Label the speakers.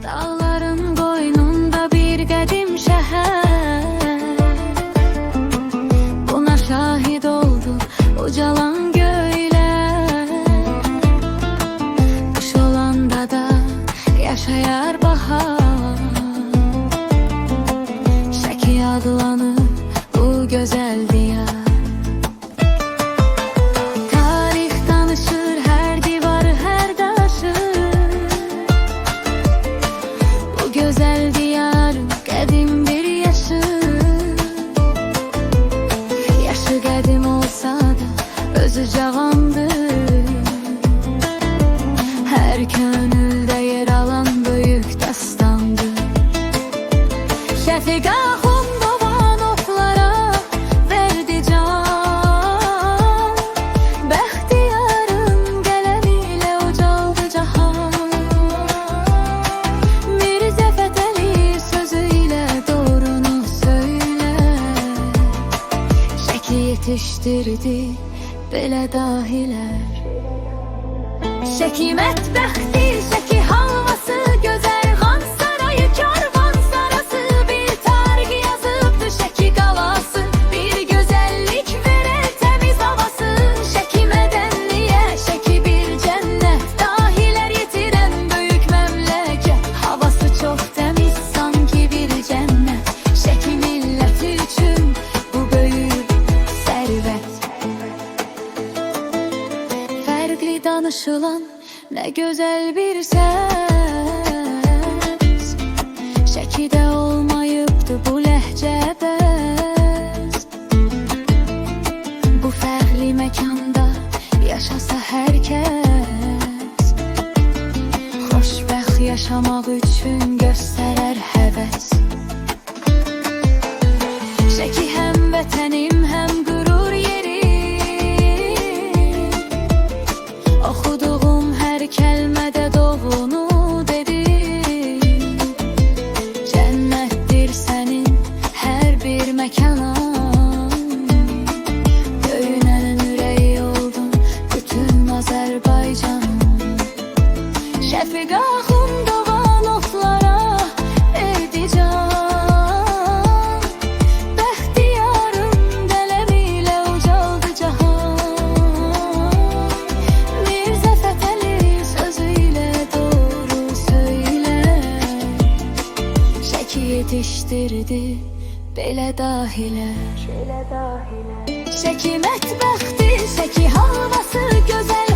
Speaker 1: Dağların qoynunda bir qədim şəhər, buna şahid oldu ucalan göylər. Qış olanda da yaşayar bahar, Şəki adlanır bu gözəl diyar. Tarix danışır hər divarı, hər daşı, bu gözəl diyarın qədim bir yaşı. Yaşı qədim olsa da özü cavandır, hər könüldə yer alan böyük dastandır. Şəfiq axund doğan oxlara verdi can, Bəxtiyarın qələmiyle ucaldı cahan. Mirzə Fətəli sözüyle doğrunu söyler, Şəki yetiştirdi belə dahilər. Şəki mətbəxti, Şəki halvası, gözəl Xan sarayı, karvan sarası, bir tarix yazıbdı Şəki qalası, bir gözəllik verər təmiz havası. Şəki mədənliyə, Şəki bir cənnət, dahilər yetirən böyük məmləkət. Havası çox təmiz, sanki bir cənnət, Şəki milləti üçün bu böyük sərvət. Fərqli danışılan nə gözəl bir səs, Şəkidə olmayıbdı bu ləhcə bəs. Bu fərqli məkanda yaşasa hər kəs, xoşbəxt yaşamaq üçün göstərər həvəs. Şəki həm vətənim, həm qürur yerim, oxuduğum hər kəlmədə doğunu dedim. Cənnətdir sənin hər bir məkanın, döyünənin ürəyi oldun bütün Azərbaycan. Şəfiq axund doğan oxlara verdi can, Bəxtiyarın qələmiyle ucaldı cahan. Mirzə Fətəli sözüyle doğru söyler, Şəki yetiştirdi belə dahilər. Şəki mətbəxti, Şəki halvası, gözəl